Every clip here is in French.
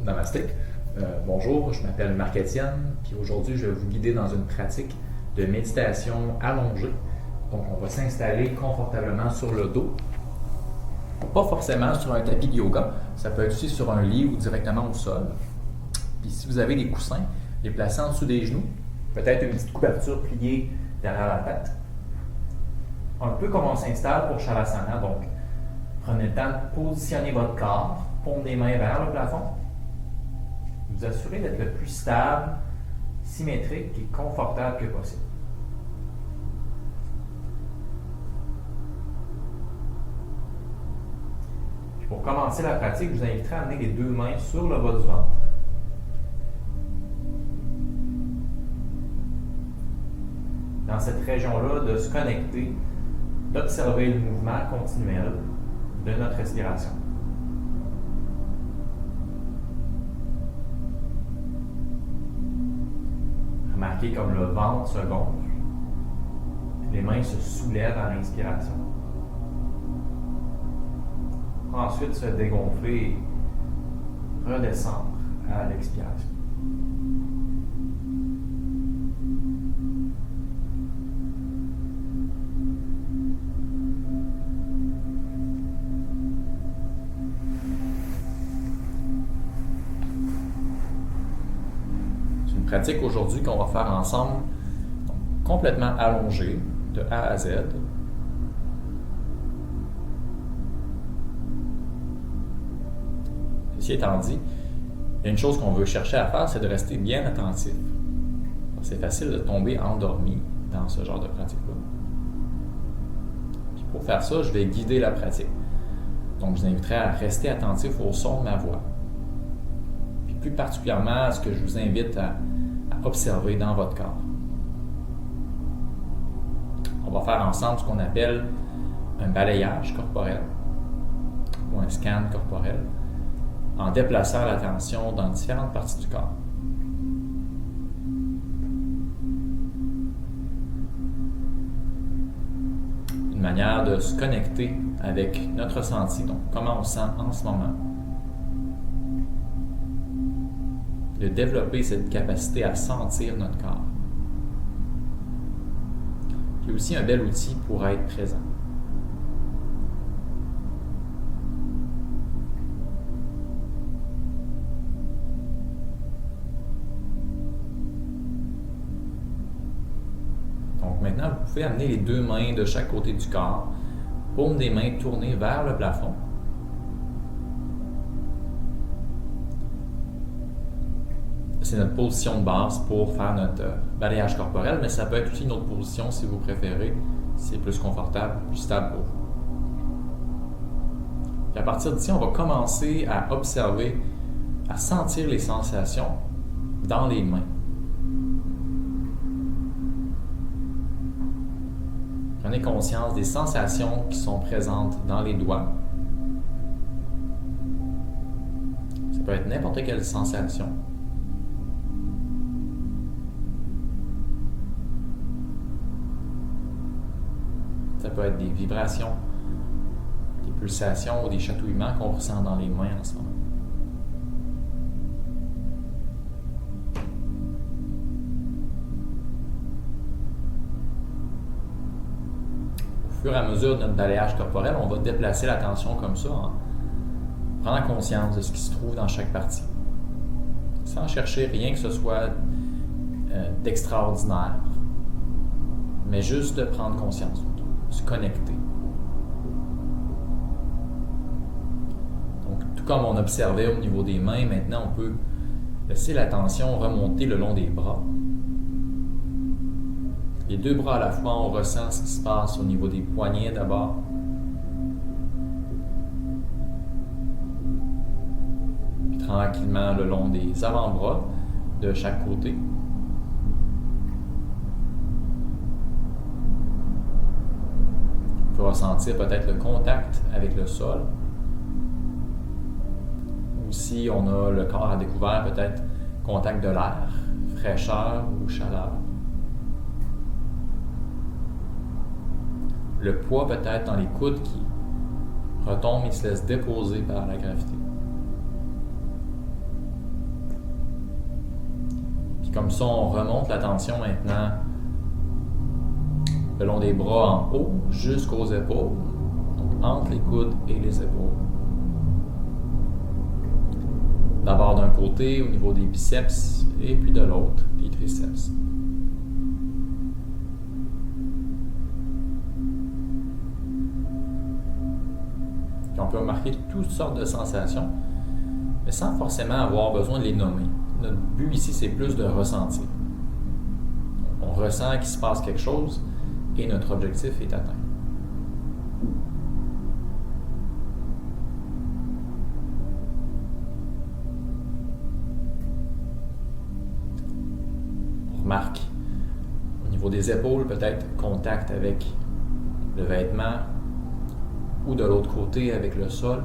Namasté. Bonjour, je m'appelle Marc-Étienne, puis aujourd'hui, je vais vous guider dans une pratique de méditation allongée. Donc, on va s'installer confortablement sur le dos. Pas forcément sur un tapis de yoga, ça peut être aussi sur un lit ou directement au sol. Puis si vous avez des coussins, les placer en dessous des genoux, peut-être une petite couverture pliée derrière la tête. Un peu comme on s'installe pour Shavasana, donc prenez le temps de positionner votre corps, paume des mains vers le plafond. Vous assurez d'être le plus stable, symétrique et confortable que possible. Puis pour commencer la pratique, je vous inviterai à amener les deux mains sur le bas du ventre. Dans cette région-là, de se connecter, d'observer le mouvement continuel de notre respiration. Remarquez comme le ventre se gonfle, les mains se soulèvent à l'inspiration. Ensuite, se dégonfler et redescendre à l'expiration. Pratique aujourd'hui qu'on va faire ensemble, donc, complètement allongée de A à Z. Ceci étant dit, il y a une chose qu'on veut chercher à faire, c'est de rester bien attentif. C'est facile de tomber endormi dans ce genre de pratique-là. Puis pour faire ça, je vais guider la pratique. Donc, je vous inviterai à rester attentif au son de ma voix. Puis plus particulièrement, ce que je vous invite à observer dans votre corps. On va faire ensemble ce qu'on appelle un balayage corporel ou un scan corporel en déplaçant l'attention dans différentes parties du corps. Une manière de se connecter avec notre ressenti, donc comment on se sent en ce moment. De développer cette capacité à sentir notre corps. Puis aussi un bel outil pour être présent. Donc maintenant, vous pouvez amener les deux mains de chaque côté du corps, paume des mains tournées vers le plafond. C'est notre position de base pour faire notre balayage corporel, mais ça peut être aussi une autre position si vous préférez, si c'est plus confortable, plus stable pour vous. Puis à partir d'ici, on va commencer à observer, à sentir les sensations dans les mains. Prenez conscience des sensations qui sont présentes dans les doigts. Ça peut être n'importe quelle sensation. Ça peut être des vibrations, des pulsations ou des chatouillements qu'on ressent dans les mains en ce moment. Au fur et à mesure de notre balayage corporel, on va déplacer l'attention comme ça, en prenant conscience de ce qui se trouve dans chaque partie. Sans chercher rien que ce soit d'extraordinaire, mais juste de prendre conscience. Se connecter. Donc, tout comme on observait au niveau des mains, maintenant on peut laisser l'attention remonter le long des bras. Les deux bras à la fois, on ressent ce qui se passe au niveau des poignets d'abord. Puis tranquillement le long des avant-bras de chaque côté. On peut ressentir peut-être le contact avec le sol. Ou si on a le corps à découvert, peut-être contact de l'air, fraîcheur ou chaleur. Le poids peut-être dans les coudes qui retombent et se laissent déposer par la gravité. Comme ça, on remonte la tension maintenant le long des bras en haut jusqu'aux épaules, donc entre les coudes et les épaules. D'abord d'un côté au niveau des biceps et puis de l'autre des triceps. Puis on peut remarquer toutes sortes de sensations, mais sans forcément avoir besoin de les nommer. Notre but ici, c'est plus de ressentir. On ressent qu'il se passe quelque chose et notre objectif est atteint. On remarque au niveau des épaules, peut-être contact avec le vêtement ou de l'autre côté avec le sol.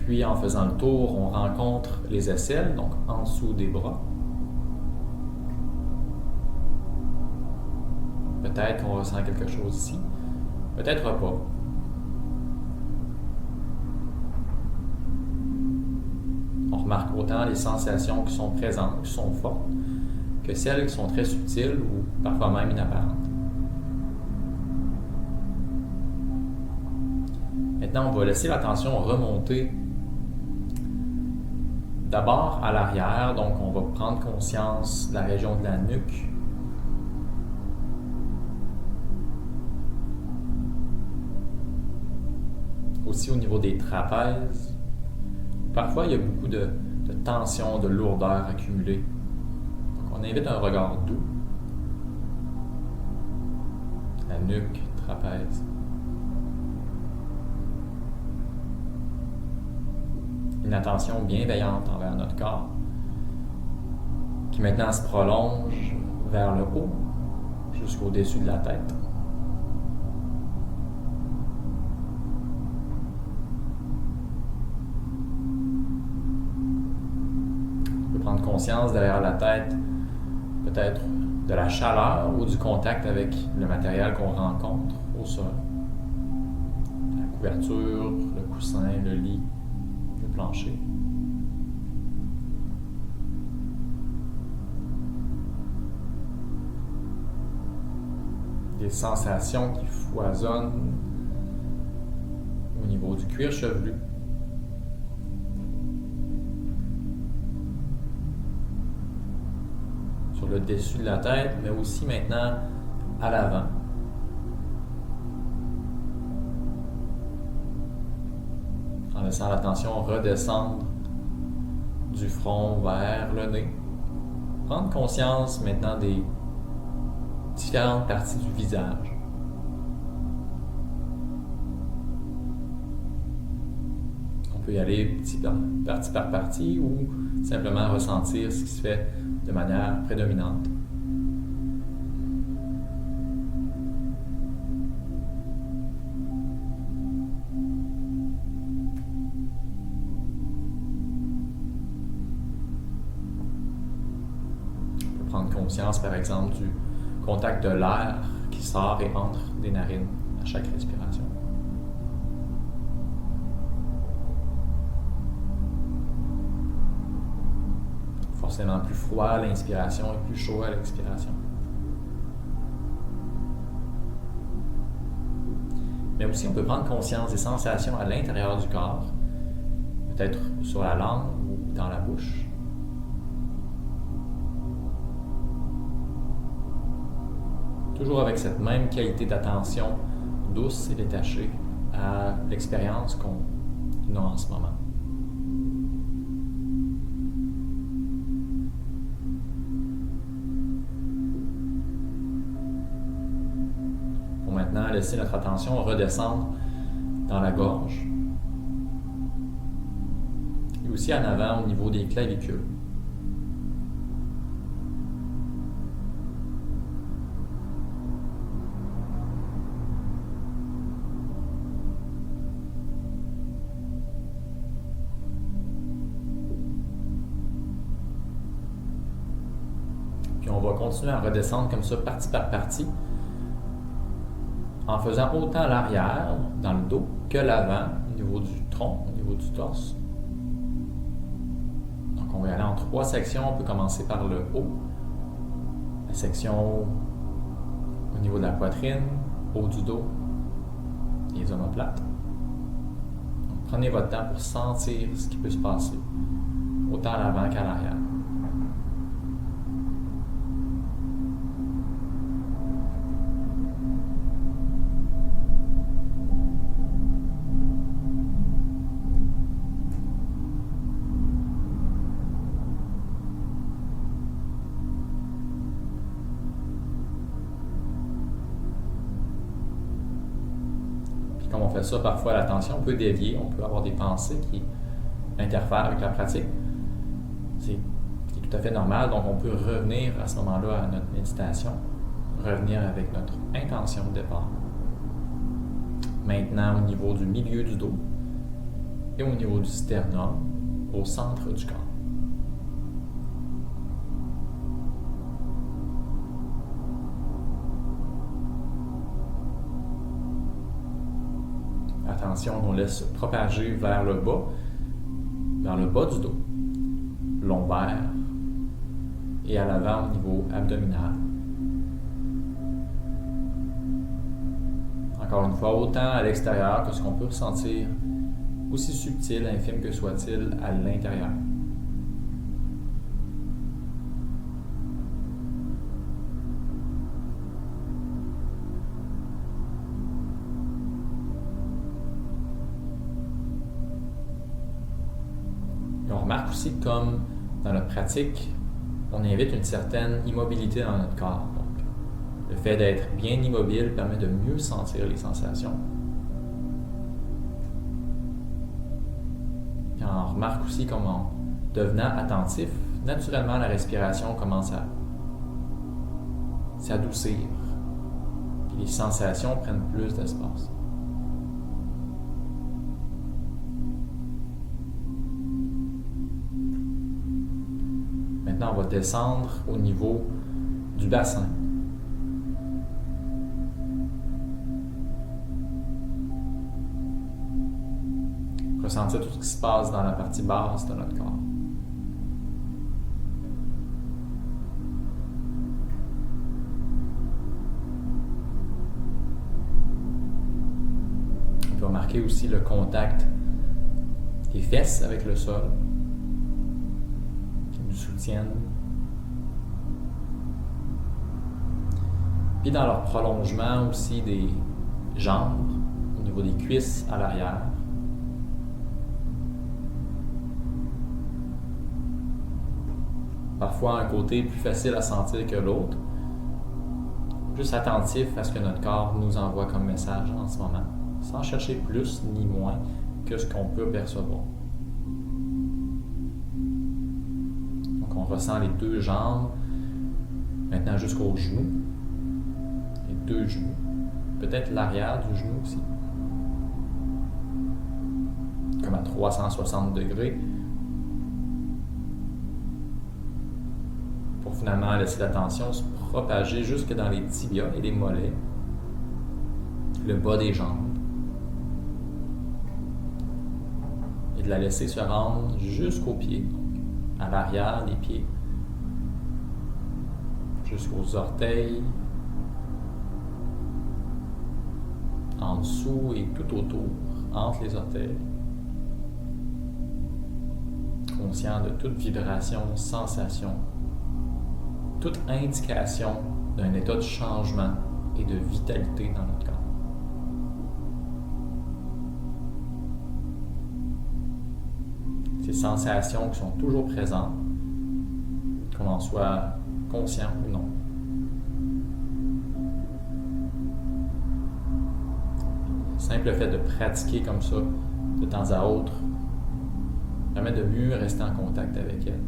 Puis en faisant le tour, on rencontre les aisselles, donc en dessous des bras. Peut-être qu'on ressent quelque chose ici, peut-être pas. On remarque autant les sensations qui sont présentes, qui sont fortes, que celles qui sont très subtiles ou parfois même inapparentes. Maintenant, on va laisser la tension remonter d'abord à l'arrière, donc on va prendre conscience de la région de la nuque. Aussi au niveau des trapèzes. Parfois, il y a beaucoup de tension, de lourdeur accumulée. Donc, on invite un regard doux. La nuque, trapèze. Une attention bienveillante envers notre corps, qui maintenant se prolonge vers le haut, jusqu'au-dessus de la tête. On peut prendre conscience derrière la tête, peut-être de la chaleur ou du contact avec le matériel qu'on rencontre au sol. La couverture, le coussin, le lit. Plancher. Des sensations qui foisonnent au niveau du cuir chevelu. Sur le dessus de la tête, mais aussi maintenant à l'avant. En laissant la tension redescendre du front vers le nez. Prendre conscience maintenant des différentes parties du visage. On peut y aller partie par partie ou simplement ressentir ce qui se fait de manière prédominante. Prendre conscience, par exemple, du contact de l'air qui sort et entre des narines à chaque respiration. Forcément plus froid à l'inspiration et plus chaud à l'expiration. Mais aussi, on peut prendre conscience des sensations à l'intérieur du corps, peut-être sur la langue ou dans la bouche. Toujours avec cette même qualité d'attention douce et détachée à l'expérience qu'on a en ce moment. Pour maintenant laisser notre attention redescendre dans la gorge et aussi en avant au niveau des clavicules. Puis on va continuer à redescendre comme ça, partie par partie, en faisant autant l'arrière, dans le dos, que l'avant, au niveau du tronc, au niveau du torse. On va y aller en 3 sections. On peut commencer par le haut. La section au niveau de la poitrine, haut du dos, les omoplates. Donc, prenez votre temps pour sentir ce qui peut se passer, autant à l'avant qu'à l'arrière. Comme on fait ça, parfois l'attention peut dévier, on peut avoir des pensées qui interfèrent avec la pratique. C'est tout à fait normal, donc on peut revenir à ce moment-là à notre méditation, revenir avec notre intention de départ. Maintenant, au niveau du milieu du dos et au niveau du sternum, au centre du corps. Attention, on laisse propager vers le bas du dos, lombaire et à l'avant au niveau abdominal. Encore une fois, autant à l'extérieur que ce qu'on peut ressentir, aussi subtil, infime que soit-il, à l'intérieur. Et on remarque aussi que comme dans notre pratique, on invite une certaine immobilité dans notre corps. Donc, le fait d'être bien immobile permet de mieux sentir les sensations. Et on remarque aussi comment, devenant attentif, naturellement la respiration commence à s'adoucir. Et les sensations prennent plus d'espace. Maintenant, on va descendre au niveau du bassin. Ressentir tout ce qui se passe dans la partie basse de notre corps. On peut remarquer aussi le contact des fesses avec le sol, qui nous soutiennent. Puis dans leur prolongement aussi des jambes, au niveau des cuisses à l'arrière. Parfois un côté plus facile à sentir que l'autre. Plus attentif à ce que notre corps nous envoie comme message en ce moment, sans chercher plus ni moins que ce qu'on peut percevoir. Donc on ressent les 2 jambes, maintenant jusqu'aux genoux, les 2 genoux, peut-être l'arrière du genou aussi, comme à 360 degrés, pour finalement laisser l'attention se propager jusque dans les tibias et les mollets, le bas des jambes, et de la laisser se rendre jusqu'aux pieds, donc à l'arrière des pieds, jusqu'aux orteils, en dessous et tout autour, entre les orteils. Conscient de toute vibration, sensation, toute indication d'un état de changement et de vitalité dans notre corps. Ces sensations qui sont toujours présentes, qu'on en soit conscient ou non. Le simple fait de pratiquer comme ça, de temps à autre, permet de mieux rester en contact avec elle.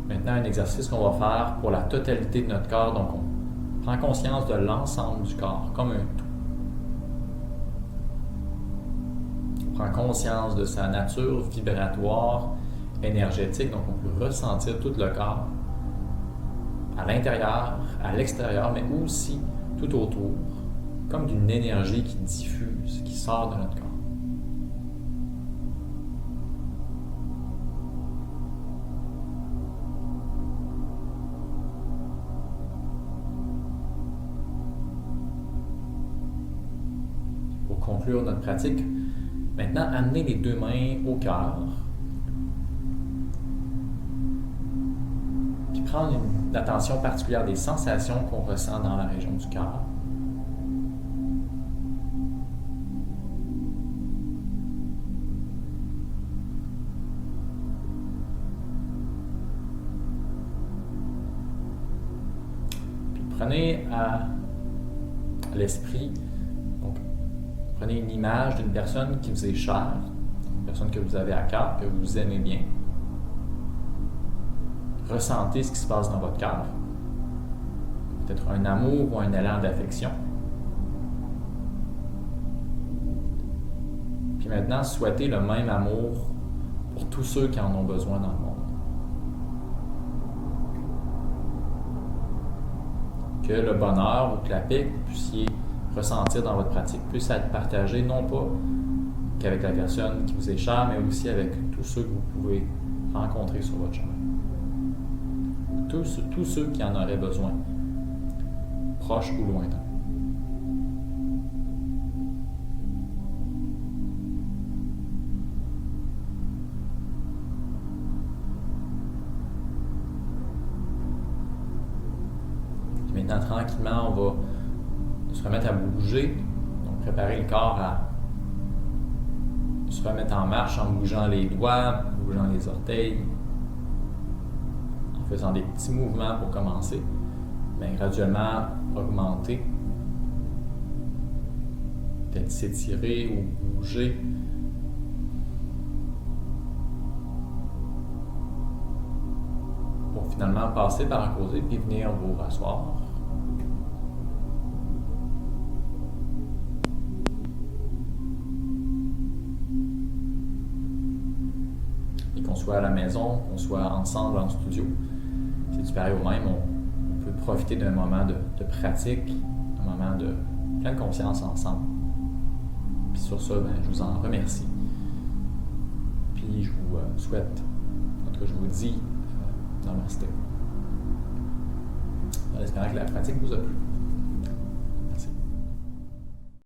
Maintenant, un exercice qu'on va faire pour la totalité de notre corps. Donc, on prend conscience de l'ensemble du corps, comme un tout. On prend conscience de sa nature vibratoire, énergétique. Donc, on peut ressentir tout le corps, à l'intérieur, à l'extérieur, mais aussi tout autour, comme d'une énergie qui diffuse, qui sort de notre corps. pour conclure notre pratique. Maintenant, amenez les deux mains au cœur. Puis prendre une attention particulière des sensations qu'on ressent dans la région du cœur. Puis prenez à l'esprit, donc prenez une image d'une personne qui vous est chère, une personne que vous avez à cœur, que vous aimez bien. Ressentez ce qui se passe dans votre cœur. Peut-être un amour ou un élan d'affection. Puis maintenant, souhaitez le même amour pour tous ceux qui en ont besoin dans le monde. Que le bonheur ou que la paix que vous puissiez ressentir dans votre pratique puisse être partagé non pas qu'avec la personne qui vous est chère, mais aussi avec tous ceux que vous pouvez rencontrer sur votre chemin. Tous ceux qui en auraient besoin, proches ou lointains. Et maintenant, tranquillement, on va se remettre à bouger, donc préparer le corps à se remettre en marche en bougeant les doigts, en bougeant les orteils, en faisant des petits mouvements pour commencer, mais graduellement augmenter, peut-être s'étirer ou bouger. Pour finalement passer par un côté puis venir vous rasseoir. Et qu'on soit à la maison, qu'on soit ensemble en studio, c'est du pareil au même. On peut profiter d'un moment de pratique, un moment de pleine conscience ensemble. Puis sur ça, je vous en remercie. Puis je vous souhaite, en tout cas je vous dis, namasté. En espérant que la pratique vous a plu.